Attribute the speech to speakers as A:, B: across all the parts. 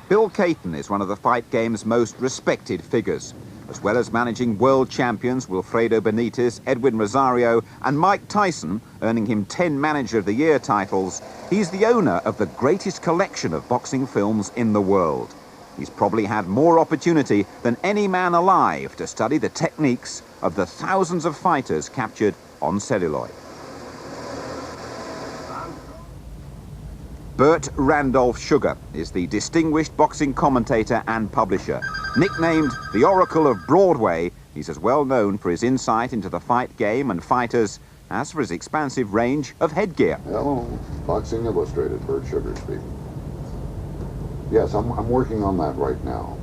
A: Bill Cayton is one of the fight game's most respected figures. As well as managing world champions Wilfredo Benitez, Edwin Rosario and Mike Tyson, earning him 10 Manager of the Year titles, he's the owner of the greatest collection of boxing films in the world. He's probably had more opportunity than any man alive to study the techniques of the thousands of fighters captured on celluloid. Bert Randolph Sugar is the distinguished boxing commentator and publisher. Nicknamed the Oracle of Broadway, he's as well known for his insight into the fight game and fighters as for his expansive range of headgear.
B: Hello, Boxing Illustrated, Bert Sugar speaking. Yes, I'm working on that right now.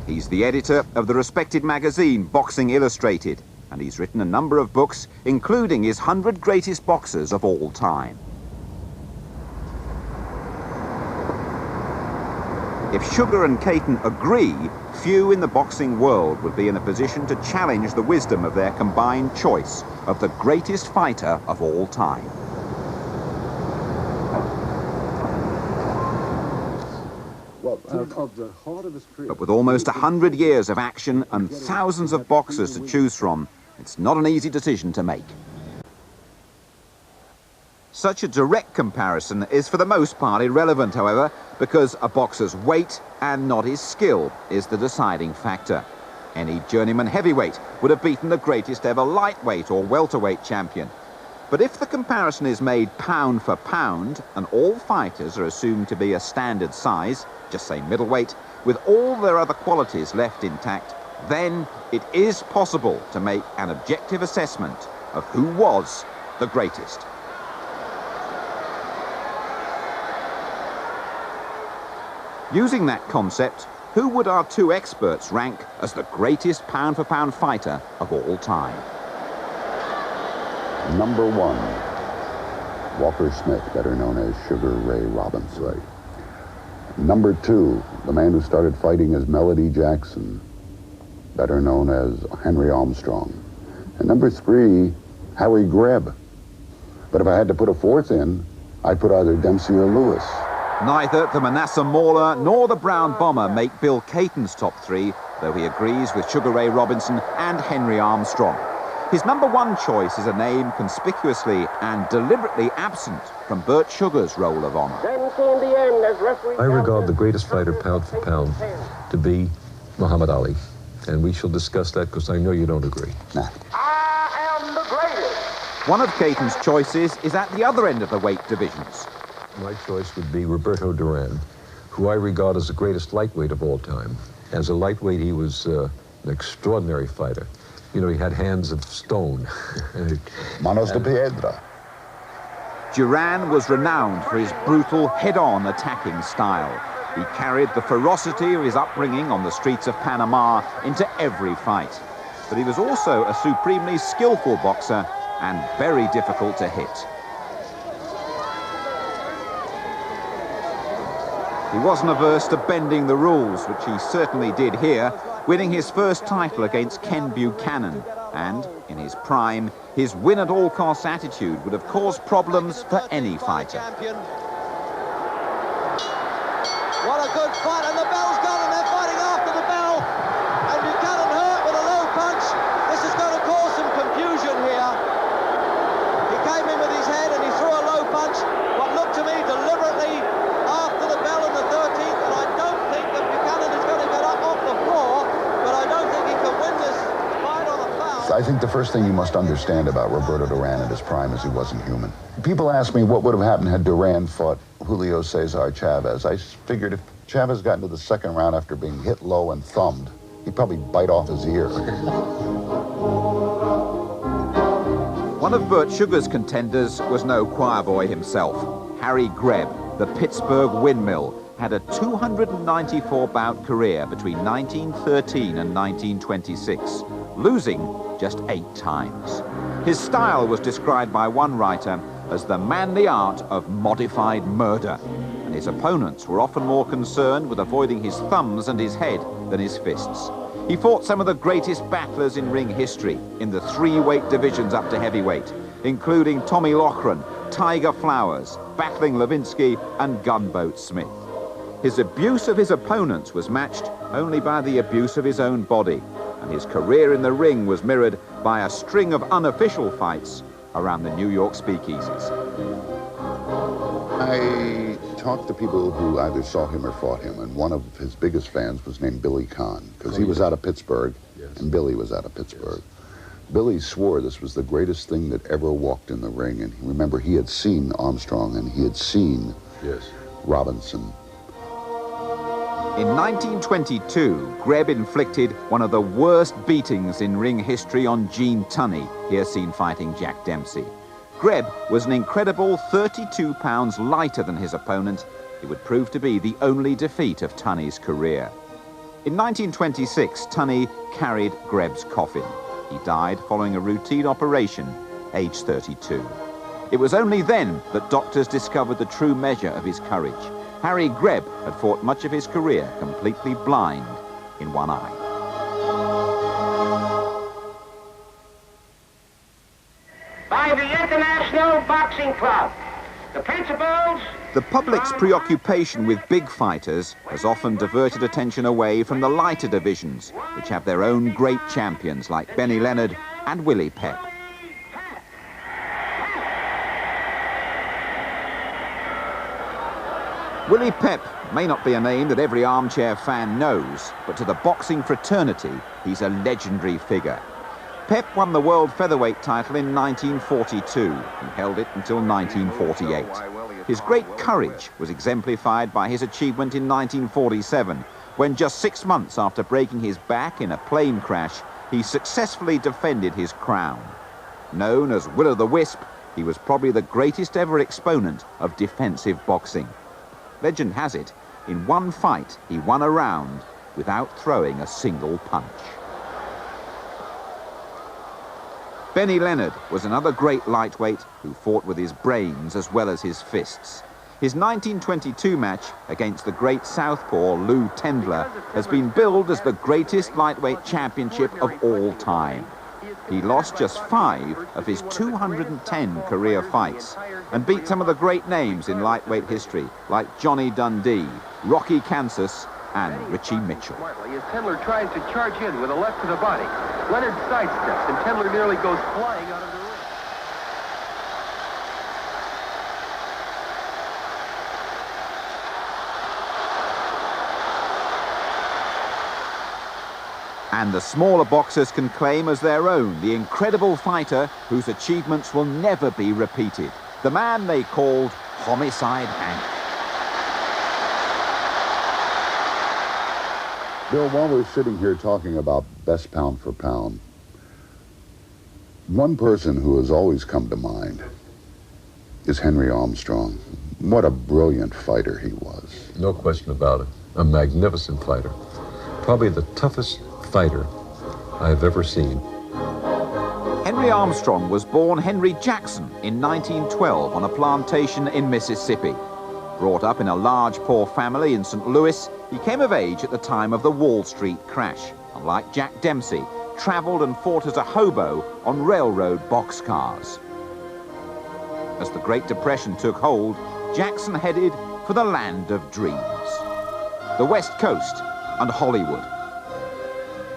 A: He's the editor of the respected magazine Boxing Illustrated, and he's written a number of books, including his 100 Greatest Boxers of All Time. If Sugar and Cayton agree, few in the boxing world would be in a position to challenge the wisdom of their combined choice of the greatest fighter of all time. But with almost 100 years of action and thousands of boxers to choose from, it's not an easy decision to make. Such a direct comparison is for the most part irrelevant, however, because a boxer's weight and not his skill is the deciding factor. Any journeyman heavyweight would have beaten the greatest ever lightweight or welterweight champion. But if the comparison is made pound for pound and all fighters are assumed to be a standard size, just say middleweight, with all their other qualities left intact, then it is possible to make an objective assessment of who was the greatest. Using that concept, who would our two experts rank as the greatest pound-for-pound fighter of all time?
B: Number 1, Walter Smith, better known as Sugar Ray Robinson. Right. Number 2, the man who started fighting as Melody Jackson, better known as Henry Armstrong. And number 3, Harry Greb. But if I had to put a fourth in, I'd put either Dempsey or Lewis.
A: Neither the Manasseh Mauler nor the Brown Bomber make Bill Cayton's top 3, though he agrees with Sugar Ray Robinson and Henry Armstrong. His number 1 choice is a name conspicuously and deliberately absent from Bert Sugar's roll of honor.
C: I regard the greatest fighter pound for pound to be Muhammad Ali, and we shall discuss that because I know you don't agree.
B: Nah.
D: I am the greatest.
A: One of Cayton's choices is at the other end of the weight divisions.
C: My choice would be Roberto Duran, who I regard as the greatest lightweight of all time. As a lightweight, he was an extraordinary fighter. You know, he had hands of stone.
B: Manos de piedra.
A: Duran was renowned for his brutal, head-on attacking style. He carried the ferocity of his upbringing on the streets of Panama into every fight. But he was also a supremely skillful boxer and very difficult to hit. He wasn't averse to bending the rules, which he certainly did here, winning his first title against Ken Buchanan. And, in his prime, his win-at-all-costs attitude would have caused problems for any fighter.
E: What a good fight, and the bell's gone, and they're fighting after the bell. And Buchanan hurt with a low punch. This is going to cause some confusion here. He came in with his head and he threw a low punch, what looked to me deliberately after the bell in the 13th, and I don't think that Buchanan is going to get up off the floor, but I don't think he can win this fight on a foul.
B: I think the first thing you must understand about Roberto Duran at his prime is he wasn't human. People ask me what would have happened had Duran fought Julio Cesar Chavez. I figured if Chavez got into the second round after being hit low and thumbed, he'd probably bite off his ear.
A: One of Bert Sugar's contenders was no choir boy himself. Harry Greb, the Pittsburgh Windmill, had a 294-bout career between 1913 and 1926, losing just 8 times. His style was described by one writer as the manly art of modified murder, and his opponents were often more concerned with avoiding his thumbs and his head than his fists. He fought some of the greatest battlers in ring history in the 3 weight divisions up to heavyweight, including Tommy Loughran, Tiger Flowers, Battling Levinsky and Gunboat Smith. His abuse of his opponents was matched only by the abuse of his own body, and his career in the ring was mirrored by a string of unofficial fights around the New York speakeasies.
B: I talked to people who either saw him or fought him, and one of his biggest fans was named Billy Kahn, because he was out of Pittsburgh, and Billy was out of Pittsburgh. Billy swore this was the greatest thing that ever walked in the ring, and remember, he had seen Armstrong and he had seen Robinson.
A: In 1922, Greb inflicted one of the worst beatings in ring history on Gene Tunney, here seen fighting Jack Dempsey. Greb was an incredible 32 pounds lighter than his opponent. It would prove to be the only defeat of Tunney's career. In 1926, Tunney carried Greb's coffin. He died following a routine operation, age 32. It was only then that doctors discovered the true measure of his courage. Harry Greb had fought much of his career completely blind in one eye.
D: By the International Boxing Club, the principles...
A: The public's preoccupation with big fighters has often diverted attention away from the lighter divisions, which have their own great champions like Benny Leonard and Willie Pep. Willie Pep may not be a name that every armchair fan knows, but to the boxing fraternity, he's a legendary figure. Pep won the world featherweight title in 1942 and held it until 1948. His great courage was exemplified by his achievement in 1947, when just 6 months after breaking his back in a plane crash, he successfully defended his crown. Known as Will-o'-the-Wisp, he was probably the greatest ever exponent of defensive boxing. Legend has it, in one fight, he won a round without throwing a single punch. Benny Leonard was another great lightweight who fought with his brains as well as his fists. His 1922 match against the great southpaw Lou Tendler has been billed as the greatest lightweight championship of all time. He lost just 5 of his 210 career fights and beat some of the great names in lightweight history like Johnny Dundee, Rocky Kansas and Richie Mitchell.
F: As Tendler tries to charge in with a left to the body, Leonard sidesteps and Tendler nearly goes flying out of the ring.
A: And the smaller boxers can claim as their own the incredible fighter whose achievements will never be repeated. The man they called Homicide Hank.
B: Bill, while we're sitting here talking about best pound for pound, one person who has always come to mind is Henry Armstrong. What a brilliant fighter he was.
C: No question about it. A magnificent fighter. Probably the toughest fighter I've ever seen.
A: Henry Armstrong was born Henry Jackson in 1912 on a plantation in Mississippi. Brought up in a large poor family in St. Louis, he came of age at the time of the Wall Street crash, and like Jack Dempsey, traveled and fought as a hobo on railroad boxcars. As the Great Depression took hold, Jackson headed for the land of dreams, the West Coast and Hollywood.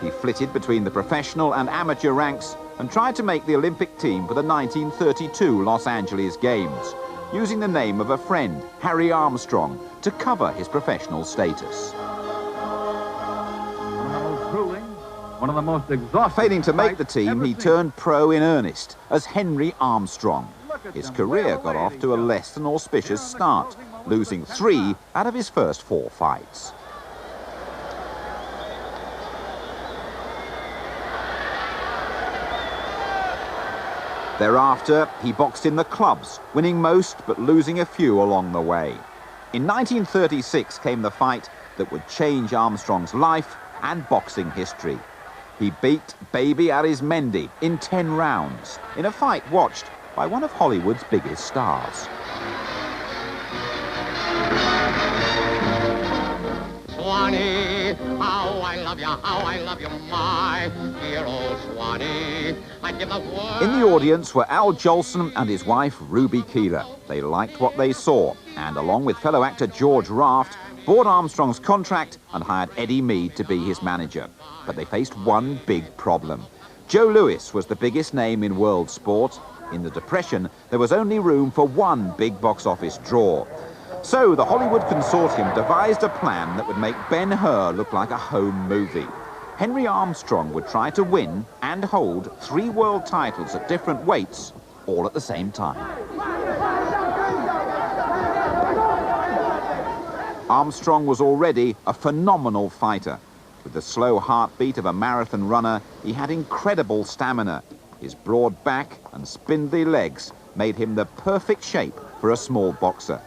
A: He flitted between the professional and amateur ranks and tried to make the Olympic team for the 1932 Los Angeles Games, using the name of a friend, Harry Armstrong, to cover his professional status.
F: One of the most exhausting.
A: Failing to make the team, he turned pro in earnest as Henry Armstrong. His career got off to a less than auspicious start, losing 3 out of his first 4 fights. Thereafter, he boxed in the clubs, winning most but losing a few along the way. In 1936 came the fight that would change Armstrong's life and boxing history. He beat Baby Arizmendi in 10 rounds, in a fight watched by one of Hollywood's biggest stars.
G: Swanee, how I love you, my dear old Swanee. I'd give the world.
A: In the audience were Al Jolson and his wife, Ruby Keeler. They liked what they saw, and along with fellow actor George Raft, bought Armstrong's contract and hired Eddie Mead to be his manager. But they faced one big problem. Joe Louis was the biggest name in world sport. In the Depression, there was only room for one big box office draw. So the Hollywood Consortium devised a plan that would make Ben-Hur look like a home movie. Henry Armstrong would try to win and hold 3 world titles at different weights, all at the same time. Armstrong was already a phenomenal fighter. With the slow heartbeat of a marathon runner, he had incredible stamina. His broad back and spindly legs made him the perfect shape for a small boxer.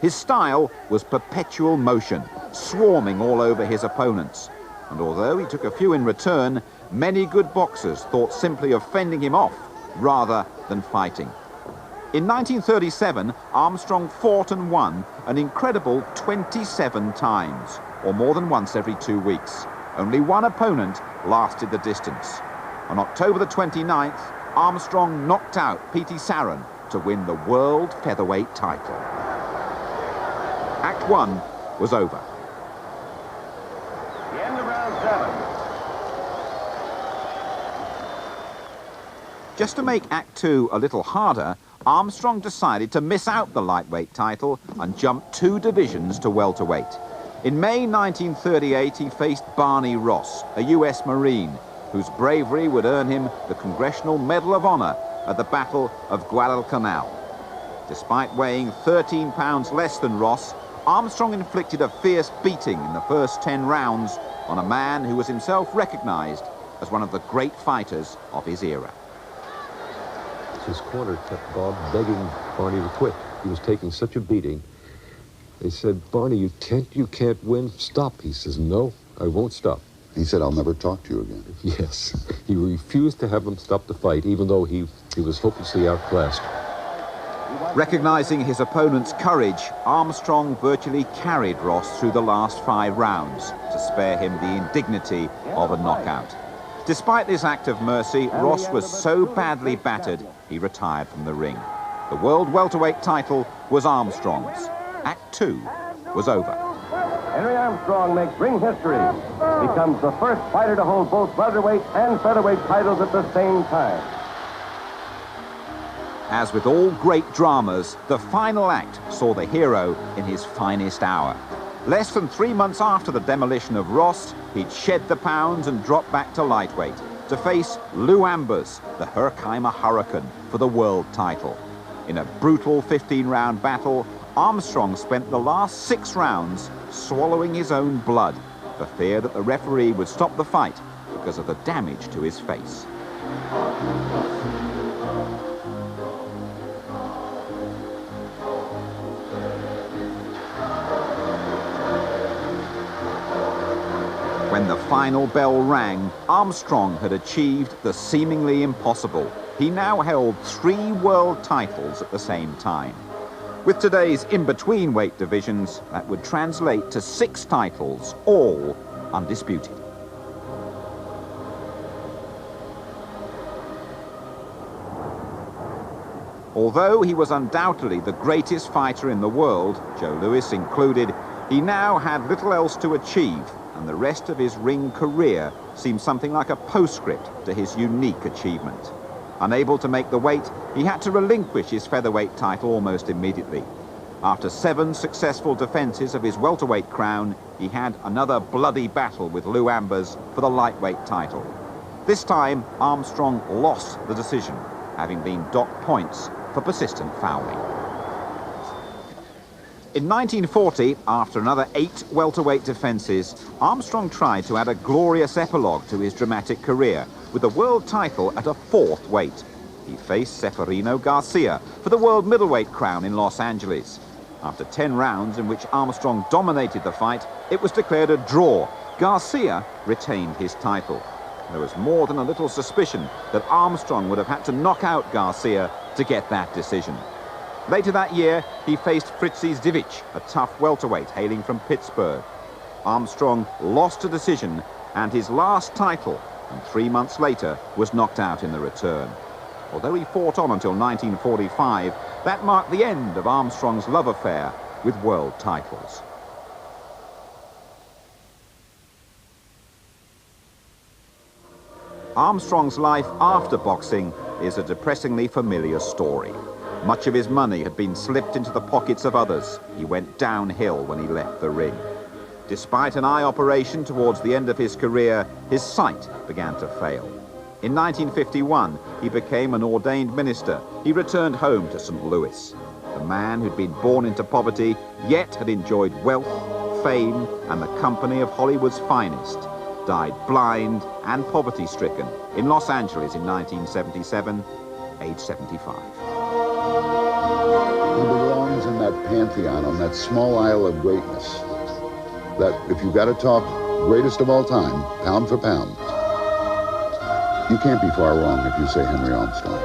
A: His style was perpetual motion, swarming all over his opponents. And although he took a few in return, many good boxers thought simply of fending him off rather than fighting. In 1937, Armstrong fought and won an incredible 27 times, or more than once every 2 weeks. Only one opponent lasted the distance. On October the 29th, Armstrong knocked out P.T. Saran to win the world featherweight title. Act 1 was over.
F: The end of round 7.
A: Just to make Act 2 a little harder, Armstrong decided to miss out the lightweight title and jump 2 divisions to welterweight. In May 1938, he faced Barney Ross, a US Marine, whose bravery would earn him the Congressional Medal of Honor at the Battle of Guadalcanal. Despite weighing 13 pounds less than Ross, Armstrong inflicted a fierce beating in the first 10 rounds on a man who was himself recognized as one of the great fighters of his era.
C: His corner kept Bob begging Barney to quit. He was taking such a beating. They said, "Barney, you can't win. Stop." He says, "No, I won't stop."
B: He said, "I'll never talk to you again."
C: Yes. He refused to have him stop the fight, even though he was hopelessly outclassed.
A: Recognizing his opponent's courage, Armstrong virtually carried Ross through the last 5 rounds to spare him the indignity of a knockout. Despite this act of mercy, Ross was so badly battered, he retired from the ring. The world welterweight title was Armstrong's. Act 2 was over.
F: Henry Armstrong makes ring history. Becomes the first fighter to hold both welterweight and featherweight titles at the same time.
A: As with all great dramas, the final act saw the hero in his finest hour. Less than 3 months after the demolition of Ross, he'd shed the pounds and dropped back to lightweight to face Lou Ambers, the Herkimer Hurricane, for the world title. In a brutal 15-round battle, Armstrong spent the last 6 rounds swallowing his own blood for fear that the referee would stop the fight because of the damage to his face. When the final bell rang, Armstrong had achieved the seemingly impossible. He now held 3 world titles at the same time. With today's in-between weight divisions, that would translate to 6 titles, all undisputed. Although he was undoubtedly the greatest fighter in the world, Joe Louis included, he now had little else to achieve, and the rest of his ring career seemed something like a postscript to his unique achievement. Unable to make the weight, he had to relinquish his featherweight title almost immediately. After 7 successful defenses of his welterweight crown, he had another bloody battle with Lou Ambers for the lightweight title. This time, Armstrong lost the decision, having been docked points for persistent fouling. In 1940, after another 8 welterweight defenses, Armstrong tried to add a glorious epilogue to his dramatic career with the world title at a 4th weight. He faced Seferino Garcia for the world middleweight crown in Los Angeles. After 10 rounds in which Armstrong dominated the fight, it was declared a draw. Garcia retained his title. There was more than a little suspicion that Armstrong would have had to knock out Garcia to get that decision. Later that year, he faced Fritzy Zivich, a tough welterweight hailing from Pittsburgh. Armstrong lost a decision and his last title, and 3 months later was knocked out in the return. Although he fought on until 1945, that marked the end of Armstrong's love affair with world titles. Armstrong's life after boxing is a depressingly familiar story. Much of his money had been slipped into the pockets of others. He went downhill when he left the ring. Despite an eye operation towards the end of his career, his sight began to fail. In 1951, he became an ordained minister. He returned home to St. Louis. The man who'd been born into poverty, yet had enjoyed wealth, fame, and the company of Hollywood's finest, died blind and poverty-stricken in Los Angeles in 1977, age 75.
B: He belongs in that pantheon, on that small isle of greatness, that if you got to talk greatest of all time, pound for pound, you can't be far wrong if you say Henry Armstrong.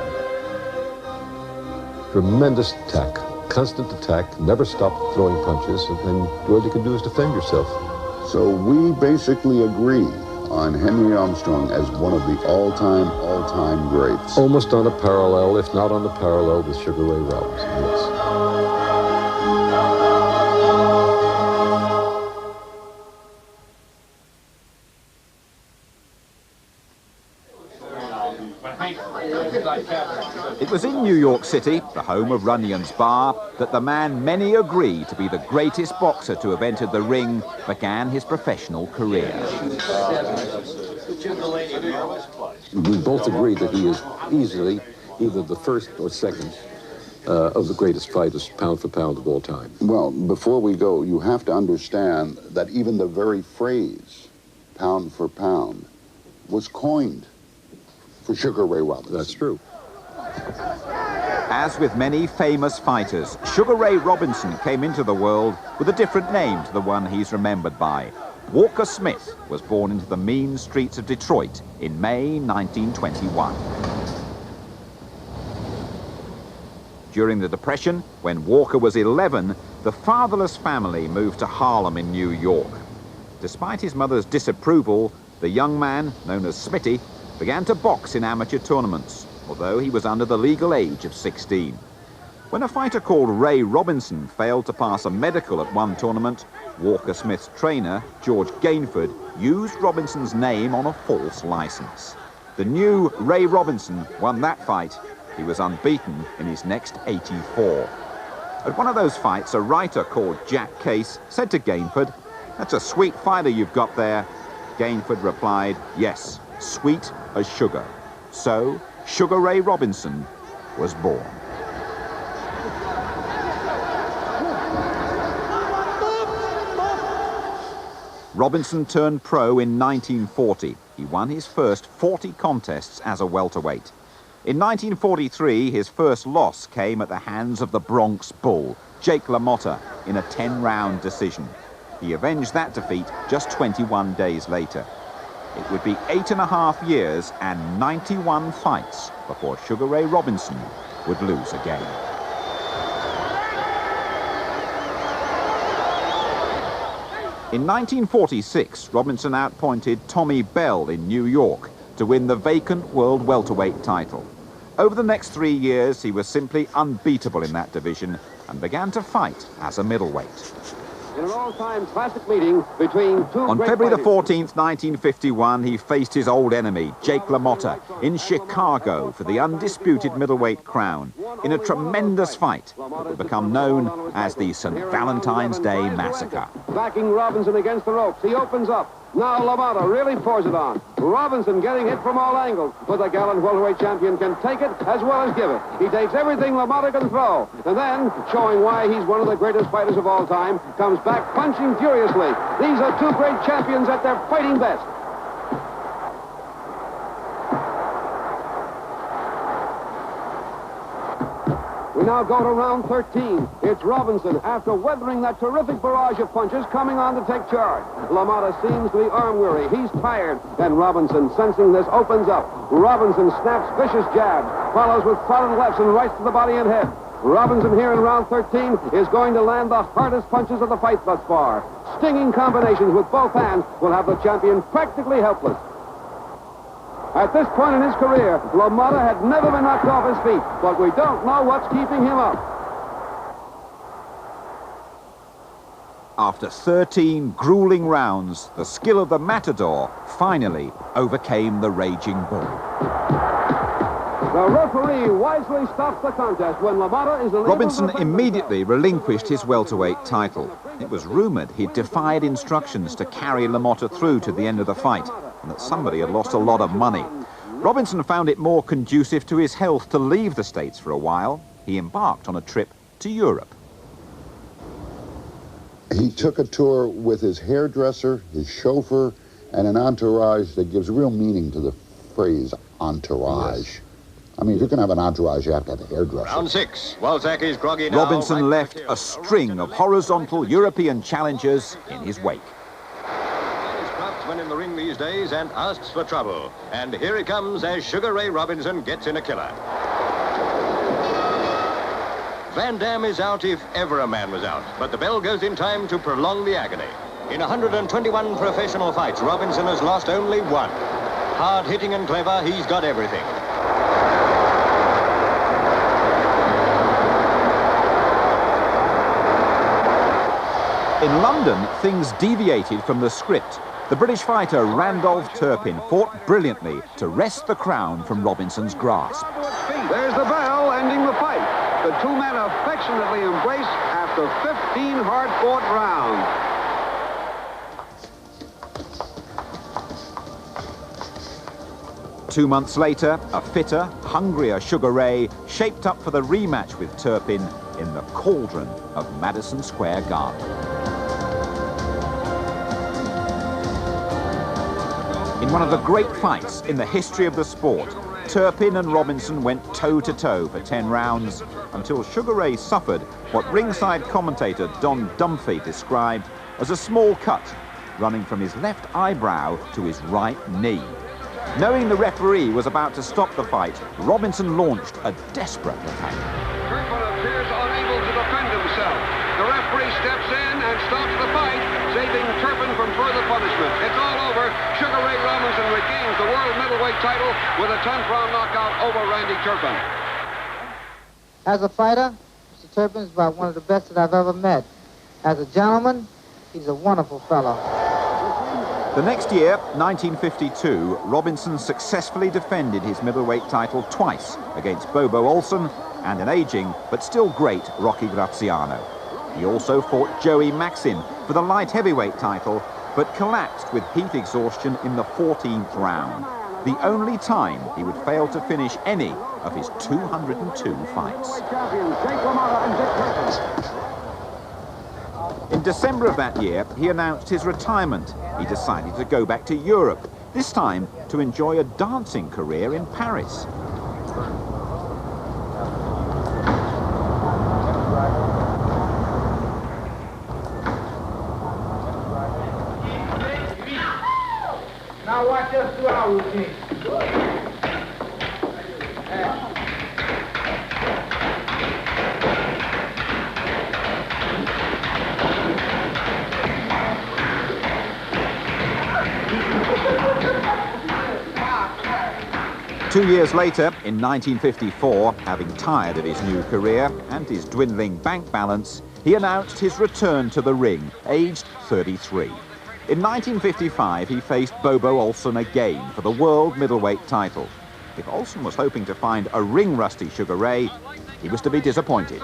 C: Tremendous attack, constant attack, never stopped throwing punches, and then all you can do is defend yourself.
B: So we basically agree on Henry Armstrong as one of the all-time greats.
C: Almost on a parallel, if not on a parallel, with Sugar Ray Robinson, yes.
A: It was in New York City, the home of Runyon's Bar, that the man many agree to be the greatest boxer to have entered the ring began his professional career.
C: We both agree that he is easily either the first or second of the greatest fighters, pound for pound, of all time.
B: Well, before we go, you have to understand that even the very phrase, pound for pound, was coined for Sugar Ray Robinson.
C: That's true.
A: As with many famous fighters, Sugar Ray Robinson came into the world with a different name to the one he's remembered by. Walker Smith was born into the mean streets of Detroit in May 1921. During the Depression, when Walker was 11, the fatherless family moved to Harlem in New York. Despite his mother's disapproval, the young man, known as Smitty, began to box in amateur tournaments, although he was under the legal age of 16. When a fighter called Ray Robinson failed to pass a medical at one tournament, Walker Smith's trainer, George Gainford, used Robinson's name on a false license. The new Ray Robinson won that fight. He was unbeaten in his next 84. At one of those fights, a writer called Jack Case said to Gainford, "That's a sweet fighter you've got there." Gainford replied, "Yes, sweet as sugar." So, Sugar Ray Robinson was born. Robinson turned pro in 1940. He won his first 40 contests as a welterweight. In 1943, his first loss came at the hands of the Bronx Bull, Jake LaMotta, in a 10-round decision. He avenged that defeat just 21 days later. It would be 8.5 years and 91 fights before Sugar Ray Robinson would lose again. In 1946, Robinson outpointed Tommy Bell in New York to win the vacant world welterweight title. Over the next 3 years, he was simply unbeatable in that division and began to fight as a middleweight.
F: In an all-time classic meeting between two
A: On
F: great
A: February the
F: fighters.
A: 14th, 1951, he faced his old enemy, Jake LaMotta, in Chicago for the undisputed middleweight crown, in a tremendous fight that would become known as the St. Valentine's Day Massacre.
F: Backing Robinson against the ropes. He opens up. Now LaMotta really pours it on. Robinson getting hit from all angles, but the gallant welterweight champion can take it as well as give it. He takes everything LaMotta can throw, and then, showing why he's one of the greatest fighters of all time, comes back punching furiously. These are two great champions at their fighting best. We now go to round 13. It's Robinson, after weathering that terrific barrage of punches, coming on to take charge. LaMotta seems to be arm-weary. He's tired. And Robinson, sensing this, opens up. Robinson snaps vicious jabs, follows with solid lefts and rights to the body and head. Robinson here in round 13 is going to land the hardest punches of the fight thus far. Stinging combinations with both hands will have the champion practically helpless. At this point in his career, LaMotta had never been knocked off his feet, but we don't know what's keeping him up.
A: After 13 grueling rounds, the skill of the matador finally overcame the raging bull.
F: The referee wisely stops the contest when LaMotta is...
A: Robinson immediately relinquished his welterweight title. It was rumoured he'd defied instructions to carry LaMotta through to the end of the fight, and that somebody had lost a lot of money. Robinson found it more conducive to his health to leave the States for a while. He embarked on a trip to Europe.
B: He took a tour with his hairdresser, his chauffeur, and an entourage that gives real meaning to the phrase entourage. Yes. I mean, if you're going to have an entourage, you have to have a hairdresser.
H: Round 6. Walzacki's groggy now.
A: Robinson left a string of horizontal European challengers in his wake.
H: He's craftsman in the ring these days and asks for trouble. And here he comes as Sugar Ray Robinson gets in a killer. Van Damme is out if ever a man was out, but the bell goes in time to prolong the agony. In 121 professional fights, Robinson has lost only one. Hard-hitting and clever, he's got everything.
A: In London, things deviated from the script. The British fighter Randolph Turpin fought brilliantly to wrest the crown from Robinson's grasp.
F: There's the bell ending the fight. The two men affectionately embrace after 15 hard-fought rounds.
A: Two months later, a fitter, hungrier Sugar Ray shaped up for the rematch with Turpin in the cauldron of Madison Square Garden. In one of the great fights in the history of the sport, Turpin and Robinson went toe-to-toe for 10 rounds until Sugar Ray suffered what ringside commentator Don Dumphy described as a small cut running from his left eyebrow to his right knee. Knowing the referee was about to stop the fight, Robinson launched a desperate attack.
F: Turpin appears unable to defend himself. The referee steps in and stops the fight, saving Turpin from further punishment. It's all over. Sugar Ray Robinson regains the world middleweight title with a 10th-round knockout over Randy Turpin.
I: As a fighter, Mr. Turpin is about one of the best that I've ever met. As a gentleman, he's a wonderful fellow.
A: The next year, 1952, Robinson successfully defended his middleweight title twice against Bobo Olson and an aging but still great Rocky Graziano. He also fought Joey Maxim for the light heavyweight title, but collapsed with heat exhaustion in the 14th round, the only time he would fail to finish any of his 202 fights. In December of that year, he announced his retirement. He decided to go back to Europe, this time to enjoy a dancing career in Paris.
I: Now watch us do our routine.
A: 2 years later, in 1954, having tired of his new career and his dwindling bank balance, he announced his return to the ring, aged 33. In 1955, he faced Bobo Olson again for the world middleweight title. If Olson was hoping to find a ring-rusty Sugar Ray, he was to be disappointed.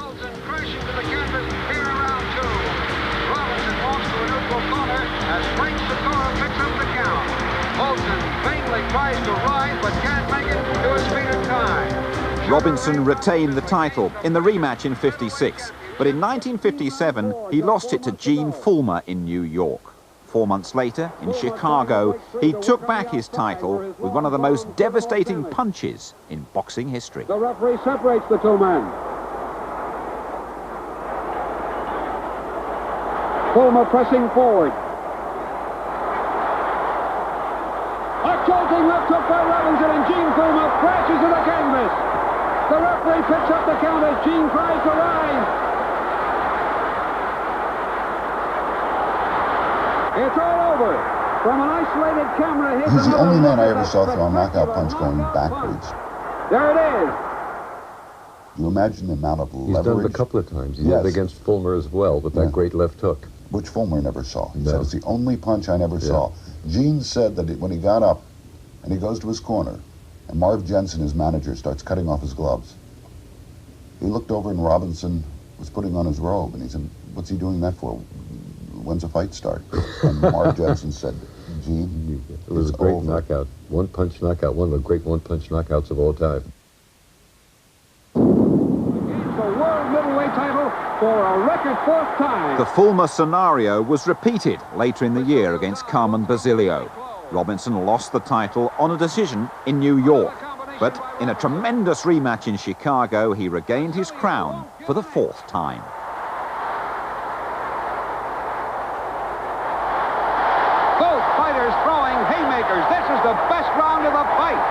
F: Tries to rise but can't make it to his feet in time.
A: Robinson retained the title in the rematch in '56, but in 1957 he lost it to Gene Fullmer in New York. 4 months later, in Chicago, he took back his title with one of the most devastating punches in boxing history.
F: The referee separates the two men. Fullmer pressing forward. A jolting left hook by Robinson, and Gene Fullmer crashes to the canvas. The referee picks up the count as Gene tries to rise. It's all over. From an isolated camera,
B: he's the only man I ever saw throw a knockout punch going backwards.
F: There it is.
B: You imagine the amount of leverage?
C: He's done it a couple of times. He did it against Fullmer as well with that great left hook.
B: which Fulmer never saw. He
C: No.
B: said, it's the only punch I never saw. Gene said that when he got up and he goes to his corner, and Marv Jensen, his manager, starts cutting off his gloves, he looked over and Robinson was putting on his robe, and he said, what's he doing that for? When's the fight start? And Marv Jensen said, Gene,
C: it was a great knockout. One-punch knockout, one of the great one-punch knockouts of all time.
F: The world middleweight title for a record fourth time.
A: The Fulmer scenario was repeated later in the year against Carmen Basilio. Robinson lost the title on a decision in New York. But in a tremendous rematch in Chicago, he regained his crown for the fourth time.
F: Both fighters throwing haymakers. This is the best round of the fight.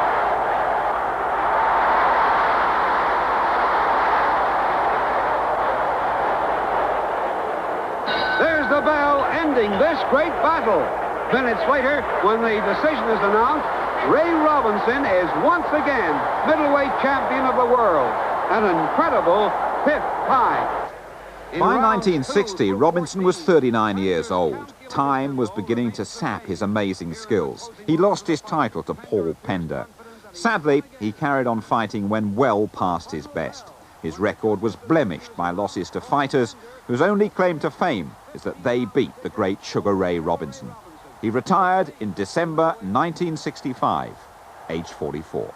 F: There's the bell ending this great battle. Minutes later, when the decision is announced, Ray Robinson is once again middleweight champion of the world. An incredible fifth time.
A: By 1960, Robinson was 39 years old. Time was beginning to sap his amazing skills. He lost his title to Paul Pender. Sadly, he carried on fighting when well past his best. His record was blemished by losses to fighters whose only claim to fame is that they beat the great Sugar Ray Robinson. He retired in December 1965, age 44.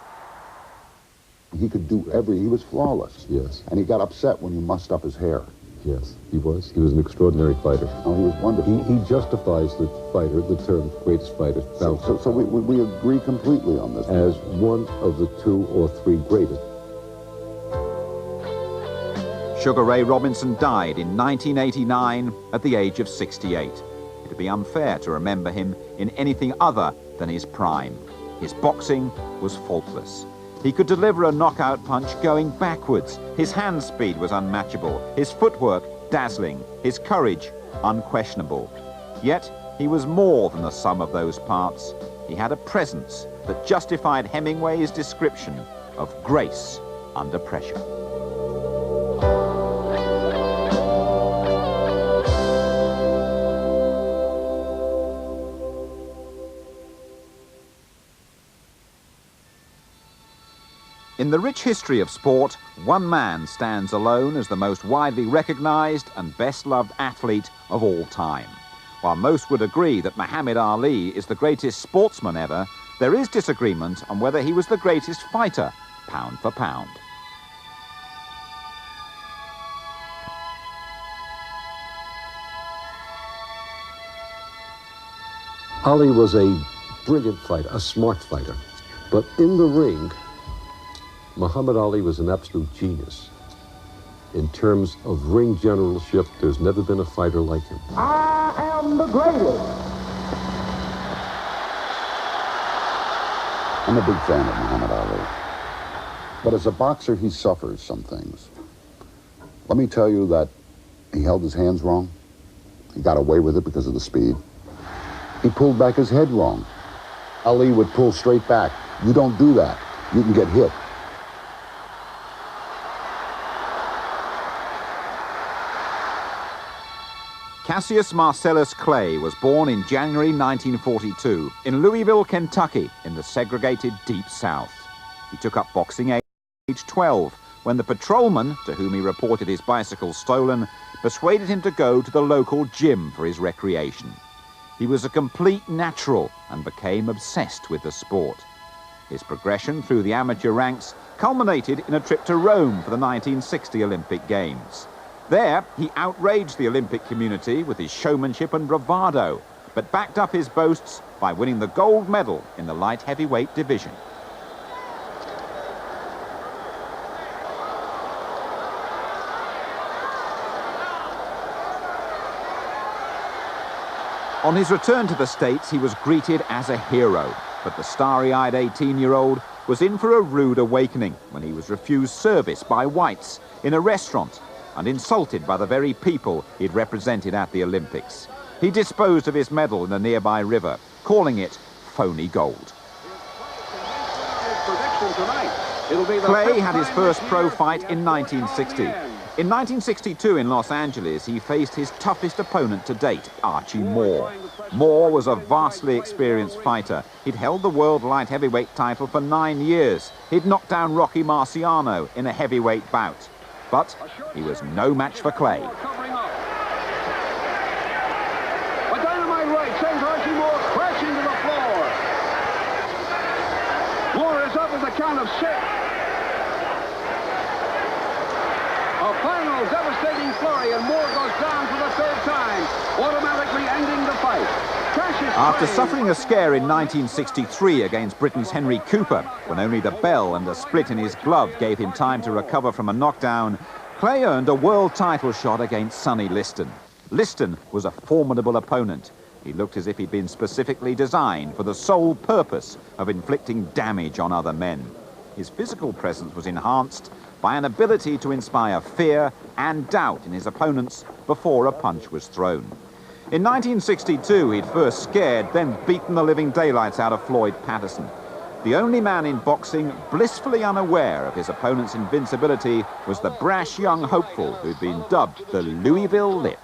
B: He could do he was flawless.
C: Yes.
B: And he got upset when you mussed up his hair.
C: Yes, he was. He was an extraordinary fighter.
B: Oh, he was wonderful.
C: He justifies the fighter, the term greatest fighter,
B: So we agree completely on this.
C: as one of the 2 or 3 greatest.
A: Sugar Ray Robinson died in 1989 at the age of 68. It would be unfair to remember him in anything other than his prime. His boxing was faultless. He could deliver a knockout punch going backwards. His hand speed was unmatchable. His footwork dazzling. His courage unquestionable. Yet he was more than the sum of those parts. He had a presence that justified Hemingway's description of grace under pressure. In the rich history of sport, one man stands alone as the most widely recognized and best-loved athlete of all time. While most would agree that Muhammad Ali is the greatest sportsman ever, there is disagreement on whether he was the greatest fighter, pound for pound.
C: Ali was a brilliant fighter, a smart fighter. But in the ring, Muhammad Ali was an absolute genius. In terms of ring generalship, there's never been a fighter like him.
F: I am the greatest.
B: I'm a big fan of Muhammad Ali. But as a boxer, he suffers some things. Let me tell you that he held his hands wrong. He got away with it because of the speed. He pulled back his head wrong. Ali would pull straight back. You don't do that. You can get hit.
A: Cassius Marcellus Clay was born in January 1942 in Louisville, Kentucky, in the segregated Deep South. He took up boxing at age 12 when the patrolman, to whom he reported his bicycle stolen, persuaded him to go to the local gym for his recreation. He was a complete natural and became obsessed with the sport. His progression through the amateur ranks culminated in a trip to Rome for the 1960 Olympic Games. There, he outraged the Olympic community with his showmanship and bravado, but backed up his boasts by winning the gold medal in the light heavyweight division. On his return to the States, he was greeted as a hero, but the starry-eyed 18-year-old was in for a rude awakening when he was refused service by whites in a restaurant and insulted by the very people he'd represented at the Olympics. He disposed of his medal in a nearby river, calling it phony gold. Clay had his first pro fight in 1960. In 1962 in Los Angeles, he faced his toughest opponent to date, Archie Moore. Moore was a vastly experienced fighter. He'd held the world light heavyweight title for 9 years. He'd knocked down Rocky Marciano in a heavyweight bout. But he was no match for Clay.
F: A dynamite right sends Archie Moore crashing to the floor. Moore is up at the count of 6. A final devastating flurry, and Moore goes down for the 3rd time, automatically ending the fight.
A: After suffering a scare in 1963 against Britain's Henry Cooper, when only the bell and a split in his glove gave him time to recover from a knockdown, Clay earned a world title shot against Sonny Liston. Liston was a formidable opponent. He looked as if he'd been specifically designed for the sole purpose of inflicting damage on other men. His physical presence was enhanced by an ability to inspire fear and doubt in his opponents before a punch was thrown. In 1962, he'd first scared, then beaten the living daylights out of Floyd Patterson. The only man in boxing blissfully unaware of his opponent's invincibility was the brash young hopeful who'd been dubbed the Louisville Lip.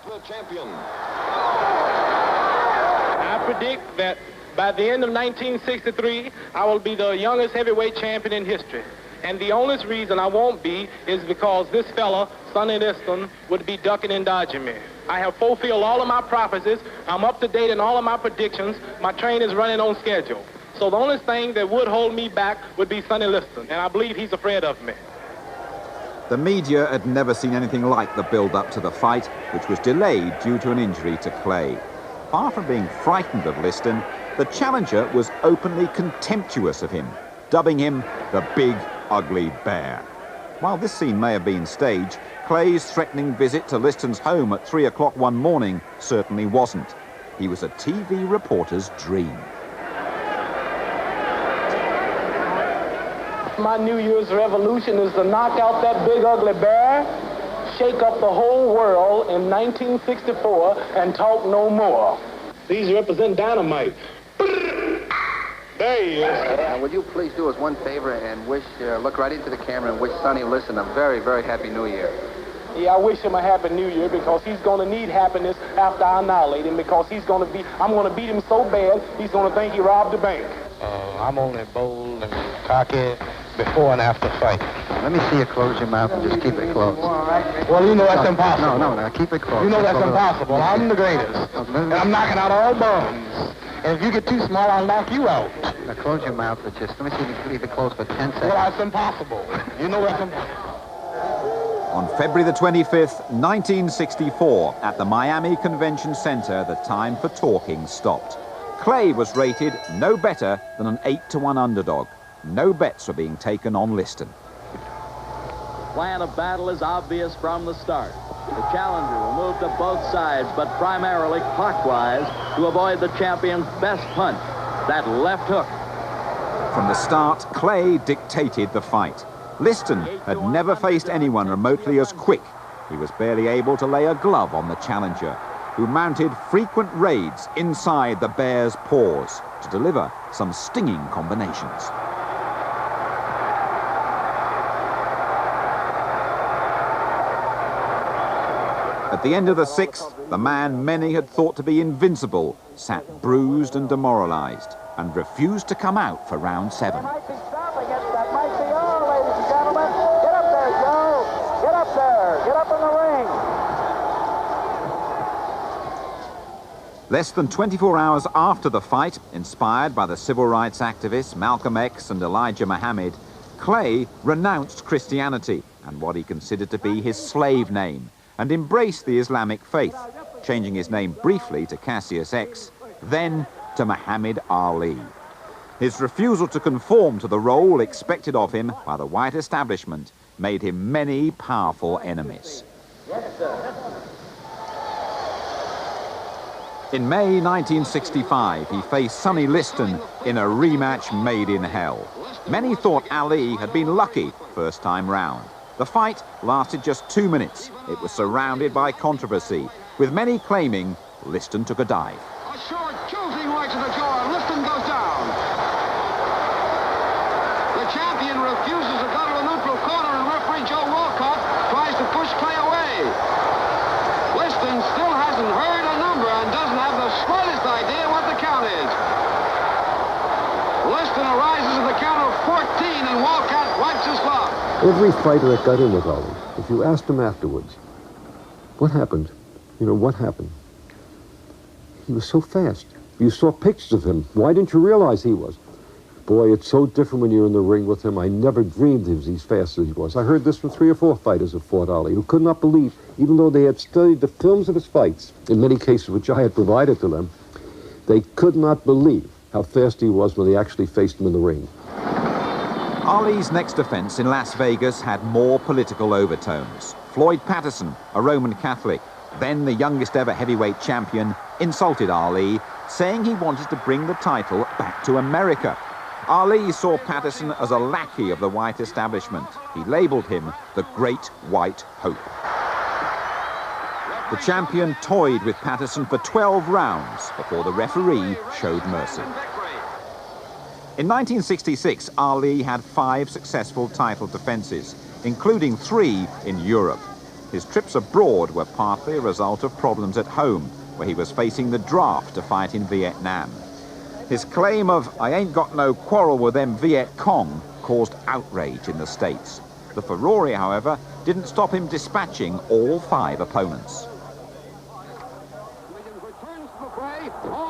J: I predict that by the end of 1963, I will be the youngest heavyweight champion in history. And the only reason I won't be is because this fella, Sonny Liston, would be ducking and dodging me. I have fulfilled all of my prophecies. I'm up to date in all of my predictions. My train is running on schedule. So the only thing that would hold me back would be Sonny Liston, and I believe he's afraid of me.
A: The media had never seen anything like the build-up to the fight, which was delayed due to an injury to Clay. Far from being frightened of Liston, the challenger was openly contemptuous of him, dubbing him the Big Ugly Bear. While this scene may have been staged, Clay's threatening visit to Liston's home at 3 o'clock one morning certainly wasn't. He was a TV reporter's dream.
J: My New Year's revolution is to knock out that Big Ugly Bear, shake up the whole world in 1964, and talk no more. These represent dynamite. There he is.
K: Now, would you please do us one favor and look right into the camera and wish Sonny Liston a very, very happy New Year?
J: Yeah, I wish him a happy New Year because he's going to need happiness after I annihilate him because I'm going to beat him so bad, he's going to think he robbed the bank.
L: I'm only bold and cocky before and after fight.
K: Let me see you close your mouth and just keep it closed.
L: Well, you know that's impossible.
K: No, keep it closed.
L: You know that's impossible. I'm the greatest. And I'm knocking out all bums. And if you get too small, I'll knock you out.
K: Now close your mouth for let me see if you can leave it closed for 10 seconds.
L: Well, that's impossible. You know that's impossible.
A: On February the 25th, 1964, at the Miami Convention Center, the time for talking stopped. Clay was rated no better than an 8-to-1 underdog. No bets were being taken on Liston.
M: Plan of battle is obvious from the start. The challenger will move to both sides, but primarily clockwise to avoid the champion's best punch, that left hook.
A: From the start, Clay dictated the fight. Liston had never faced anyone remotely as quick. He was barely able to lay a glove on the challenger, who mounted frequent raids inside the bear's paws to deliver some stinging combinations. At the end of the 6th, the man many had thought to be invincible sat bruised and demoralized and refused to come out for round 7.
J: That might be stopping it. That might be all, ladies and gentlemen. Get up there, Joe. Get up there. Get up in the ring.
A: Less than 24 hours after the fight, inspired by the civil rights activists Malcolm X and Elijah Muhammad, Clay renounced Christianity and what he considered to be his slave name, and embraced the Islamic faith, changing his name briefly to Cassius X, then to Muhammad Ali. His refusal to conform to the role expected of him by the white establishment made him many powerful enemies. In May 1965, he faced Sonny Liston in a rematch made in hell. Many thought Ali had been lucky first time round. The fight lasted just 2 minutes. It was surrounded by controversy, with many claiming Liston took a dive.
F: A short, choosing right to the jaw. Liston goes down. The champion refuses to go to a neutral corner, and referee Joe Walcott tries to push Clay away.
C: Every fighter that got in with Ali, if you asked him afterwards, what happened? What happened? He was so fast. You saw pictures of him. Why didn't you realize he was? Boy, it's so different when you're in the ring with him. I never dreamed he was as fast as he was. I heard this from 3 or 4 fighters who fought Ali, who could not believe, even though they had studied the films of his fights, in many cases which I had provided to them, they could not believe how fast he was when they actually faced him in the ring.
A: Ali's next offense in Las Vegas had more political overtones. Floyd Patterson, a Roman Catholic, then the youngest ever heavyweight champion, insulted Ali, saying he wanted to bring the title back to America. Ali saw Patterson as a lackey of the white establishment. He labeled him the Great White Hope. The champion toyed with Patterson for 12 rounds before the referee showed mercy. In 1966, Ali had 5 successful title defenses, including 3 in Europe. His trips abroad were partly a result of problems at home, where he was facing the draft to fight in Vietnam. His claim of, "I ain't got no quarrel with them Viet Cong," caused outrage in the States. The furore, however, didn't stop him dispatching all 5 opponents.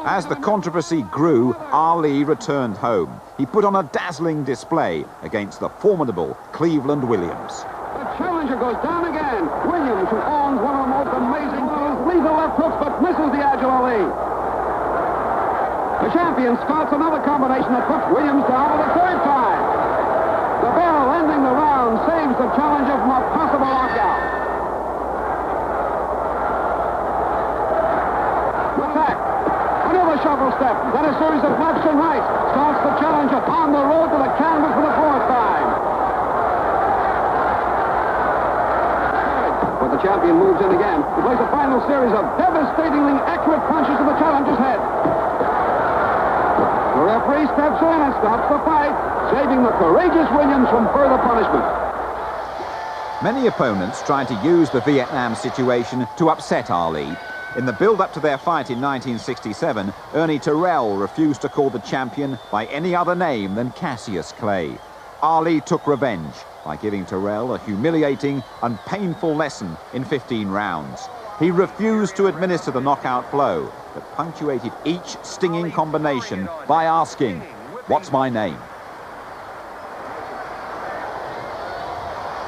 A: As the controversy grew, Ali returned home. He put on a dazzling display against the formidable Cleveland Williams.
F: The challenger goes down again. Williams, who owns one of the most amazing moves, leads the left hooks but misses the agile Ali. The champion starts another combination that puts Williams down for the 3rd time. The bell ending the round saves the challenger from a possible knockout. Attack. Another shuffle step, then a series of lefts and rights. Starts the challenger on the road to the canvas for the 4th time. But the champion moves in again to place a final series of devastatingly accurate punches to the challenger's head. The referee steps in and stops the fight, saving the courageous Williams from further punishment.
A: Many opponents tried to use the Vietnam situation to upset Ali. In the build-up to their fight in 1967, Ernie Terrell refused to call the champion by any other name than Cassius Clay. Ali took revenge by giving Terrell a humiliating and painful lesson in 15 rounds. He refused to administer the knockout blow that punctuated each stinging combination by asking, "What's my name?"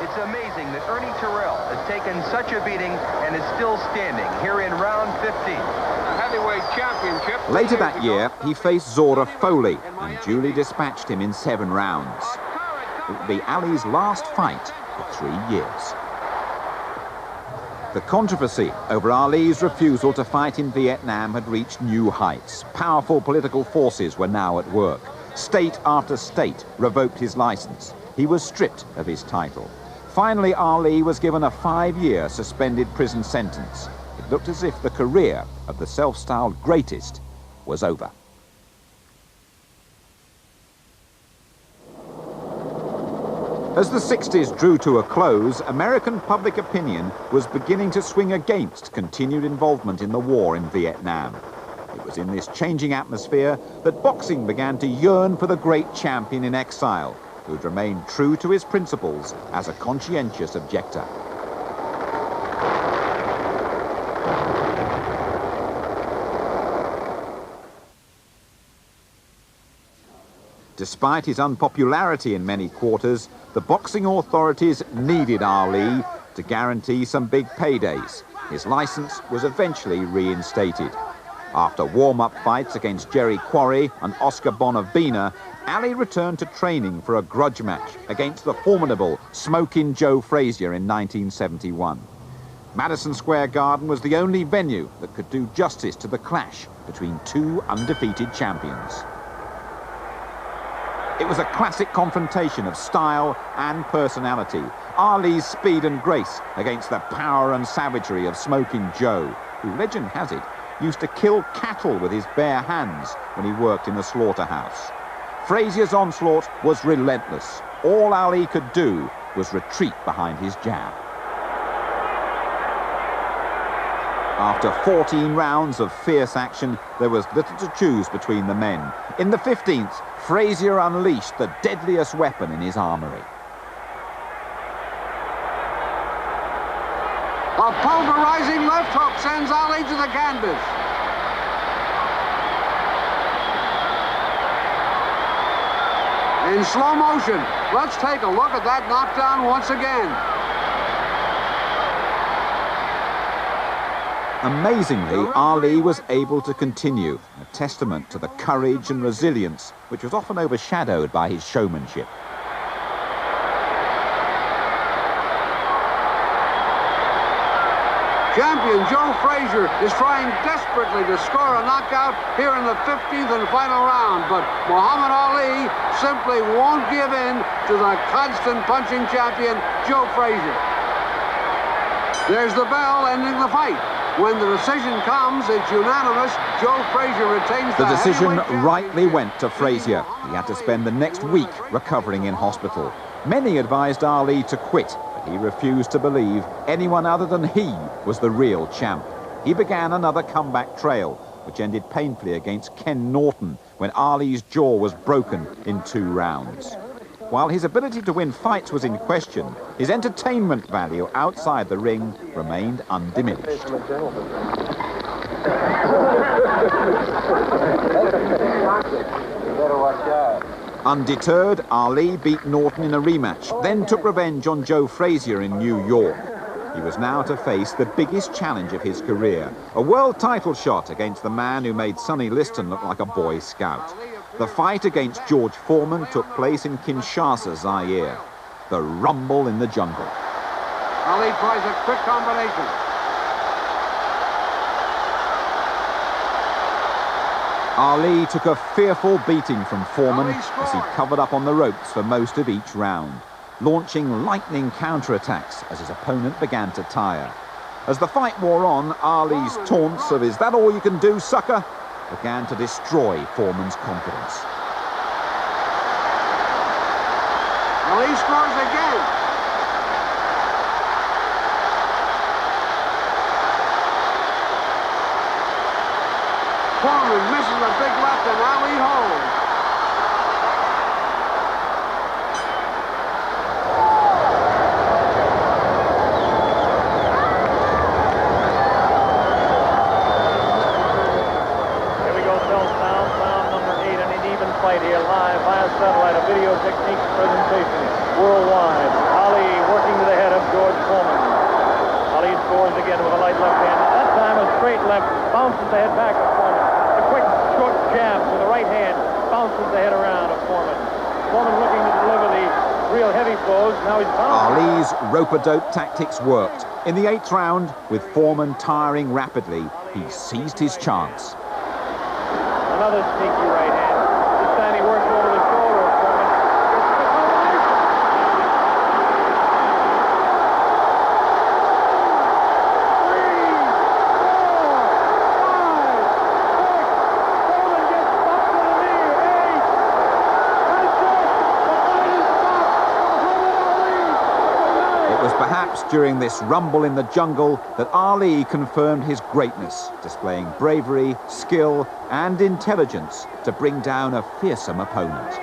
N: It's amazing that Ernie Terrell has taken such a beating and is still standing here in round 15.
F: The heavyweight championship.
A: Later that year, he faced Zora Foley and duly dispatched him in 7 rounds. It would be Ali's last fight for 3 years. The controversy over Ali's refusal to fight in Vietnam had reached new heights. Powerful political forces were now at work. State after state revoked his license. He was stripped of his title. Finally, Ali was given a 5-year suspended prison sentence. It looked as if the career of the self-styled greatest was over. As the 60s drew to a close, American public opinion was beginning to swing against continued involvement in the war in Vietnam. It was in this changing atmosphere that boxing began to yearn for the great champion in exile, who'd remained true to his principles as a conscientious objector. Despite his unpopularity in many quarters, the boxing authorities needed Ali to guarantee some big paydays. His license was eventually reinstated. After warm-up fights against Jerry Quarry and Oscar Bonavena, Ali returned to training for a grudge match against the formidable Smokin' Joe Frazier in 1971. Madison Square Garden was the only venue that could do justice to the clash between 2 undefeated champions. It was a classic confrontation of style and personality. Ali's speed and grace against the power and savagery of Smokin' Joe, who, legend has it, used to kill cattle with his bare hands when he worked in a slaughterhouse. Frazier's onslaught was relentless. All Ali could do was retreat behind his jab. After 14 rounds of fierce action, there was little to choose between the men. In the 15th, Frazier unleashed the deadliest weapon in his armory.
F: took sends Ali to the canvas. In slow motion, let's take a look at that knockdown once again.
A: Amazingly, Ali was able to continue, a testament to the courage and resilience which was often overshadowed by his showmanship.
F: Champion Joe Frazier is trying desperately to score a knockout here in the 15th and final round, but Muhammad Ali simply won't give in to the constant punching champion, Joe Frazier. There's the bell ending the fight. When the decision comes, it's unanimous. Joe Frazier retains the
A: decision
F: heavyweight
A: rightly went to Frazier. He had to spend the next week recovering in hospital. Many advised Ali to quit, but he refused to believe anyone other than he was the real champ. He began another comeback trail, which ended painfully against Ken Norton when Ali's jaw was broken in 2 rounds. While his ability to win fights was in question, his entertainment value outside the ring remained undiminished. Undeterred, Ali beat Norton in a rematch, then took revenge on Joe Frazier in New York. He was now to face the biggest challenge of his career, a world title shot against the man who made Sonny Liston look like a Boy Scout. The fight against George Foreman took place in Kinshasa, Zaire. The rumble in the jungle.
F: Ali tries a quick combination.
A: Ali took a fearful beating from Foreman as he covered up on the ropes for most of each round, launching lightning counterattacks as his opponent began to tire. As the fight wore on, Ali's taunts of "Is that all you can do, sucker?" began to destroy Foreman's confidence.
F: Ali scores again. Foreman misses a big left and Ali holds.
O: Satellite, a video techniques presentation worldwide. Ali working to the head of George Foreman. Ali scores again with a light left hand. That time a straight left, bounces the head back of Foreman. A quick short jab with the right hand, bounces the head around of Foreman. Foreman looking to deliver the real heavy blows. Now he's bouncing.
A: Ali's rope-a-dope tactics worked. In the 8th round, with Foreman tiring rapidly, he seized his chance.
O: Another sneaky right hand. This time he works over the shoulder of Foreman.
A: It was perhaps during this rumble in the jungle that Ali confirmed his greatness, displaying bravery, skill, and intelligence to bring down a fearsome opponent.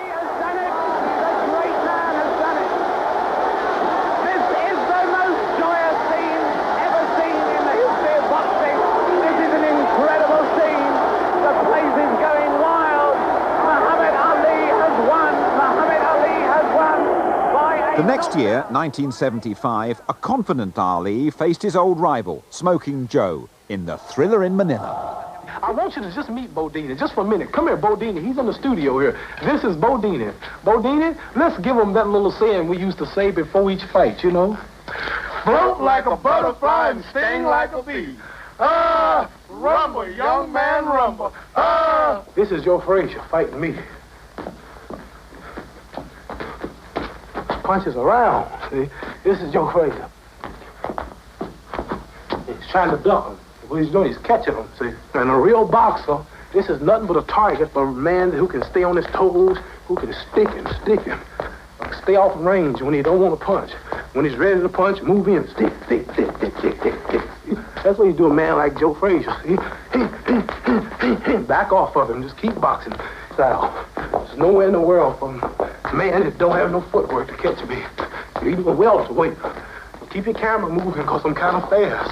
A: The next year, 1975, a confident Ali faced his old rival, Smoking Joe, in the Thriller in Manila.
L: I want you to just meet Bodini, just for a minute. Come here, Bodini. He's in the studio here. This is Bodini. Bodini, let's give him that little saying we used to say before each fight, you know? Float like a butterfly and sting like a bee. Ah, rumble, young man, rumble. Ah. This is Joe Frazier fighting me. Punches around, see? This is Joe Frazier. He's trying to duck him. What he's doing, he's catching him, see? And a real boxer, this is nothing but a target for a man who can stay on his toes, who can stick him. Stay off range when he don't want to punch. When he's ready to punch, move in, stick. That's what you do a man like Joe Frazier, see? Back off of him, just keep boxing. There's nowhere in the world for a man that don't have no footwork to catch me. You're even welterweight. Keep your camera moving, because I'm kind of fast.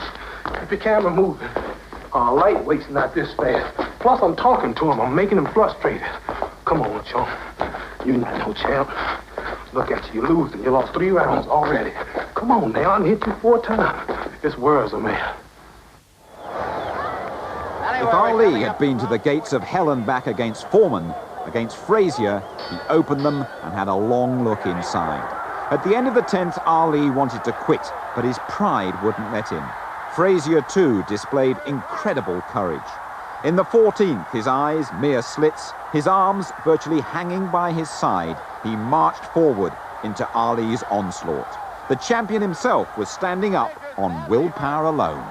L: Keep your camera moving. Lightweight's not this fast. Plus, I'm talking to him. I'm making him frustrated. Come on, chum. You're not no champ. Look at you. You're losing. You lost 3 rounds already. Come on now. I hit you 4 times. This world's a man.
A: If Ali had been to the gates of hell and back against Foreman, against Frazier, he opened them and had a long look inside. At the end of the 10th, Ali wanted to quit, but his pride wouldn't let him. Frazier, too, displayed incredible courage. In the 14th, his eyes mere slits, his arms virtually hanging by his side, he marched forward into Ali's onslaught. The champion himself was standing up on willpower alone.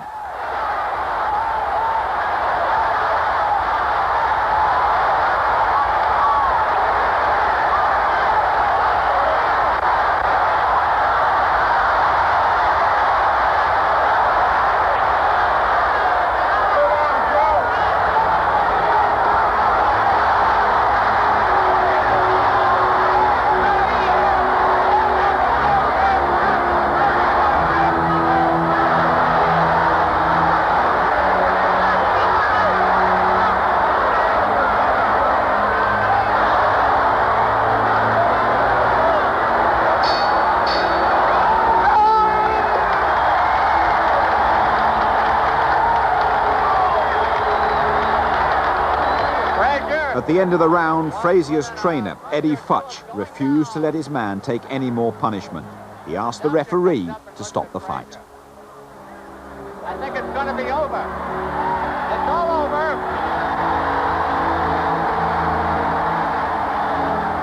A: At the end of the round, Frazier's trainer, Eddie Futch, refused to let his man take any more punishment. He asked the referee to stop the fight.
D: I think it's going to be over. It's all over.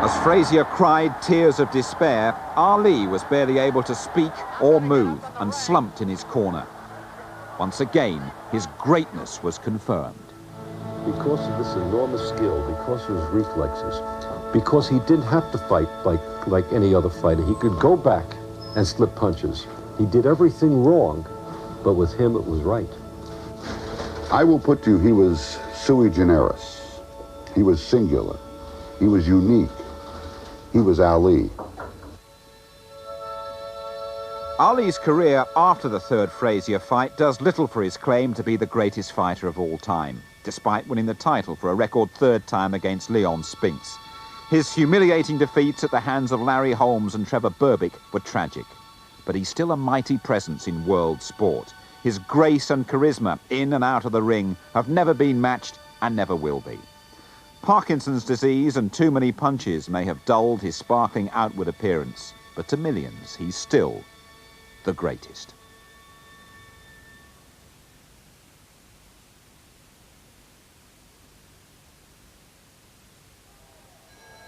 A: As Frazier cried tears of despair, Ali was barely able to speak or move and slumped in his corner. Once again, his greatness was confirmed.
C: Because of this enormous skill, because of his reflexes, because he didn't have to fight like any other fighter. He could go back and slip punches. He did everything wrong, but with him it was right.
B: I will put you, he was sui generis. He was singular. He was unique. He was Ali.
A: Ali's career after the 3rd Frazier fight does little for his claim to be the greatest fighter of all time, despite winning the title for a record 3rd time against Leon Spinks. His humiliating defeats at the hands of Larry Holmes and Trevor Berbick were tragic, but he's still a mighty presence in world sport. His grace and charisma in and out of the ring have never been matched and never will be. Parkinson's disease and too many punches may have dulled his sparkling outward appearance, but to millions, he's still the greatest.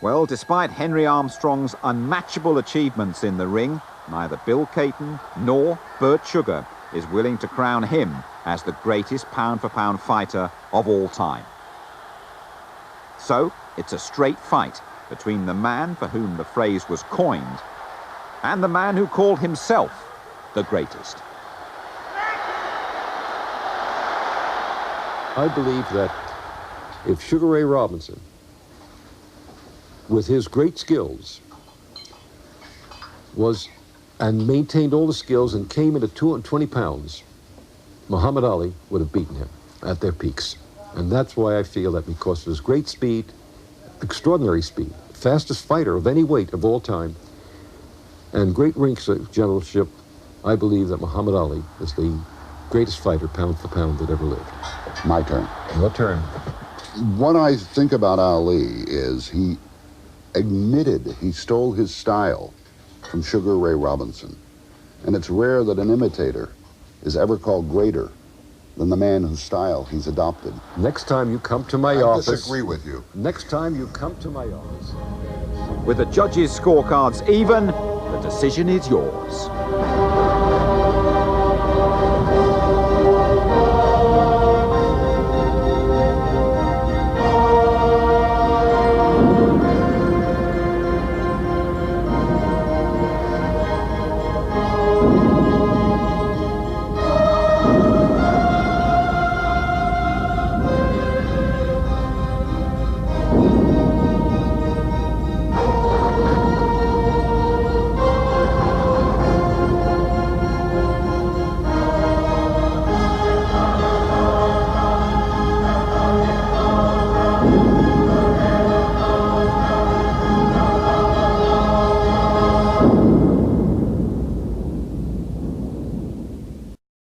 A: Well, despite Henry Armstrong's unmatchable achievements in the ring, neither Bill Cayton nor Bert Sugar is willing to crown him as the greatest pound-for-pound fighter of all time. So, it's a straight fight between the man for whom the phrase was coined and the man who called himself the greatest.
C: I believe that if Sugar Ray Robinson, with his great skills, and maintained all the skills and came into 220 pounds, Muhammad Ali would have beaten him at their peaks. And that's why I feel that because of his great speed, extraordinary speed, fastest fighter of any weight of all time, and great ring generalship, I believe that Muhammad Ali is the greatest fighter pound for pound that ever lived.
B: My turn.
C: Your turn.
B: What I think about Ali is he admitted he stole his style from Sugar Ray Robinson. And it's rare that an imitator is ever called greater than the man whose style he's adopted.
C: Next time you come to my office...
B: I disagree with you.
C: Next time you come to my office...
A: With the judges' scorecards even, the decision is yours.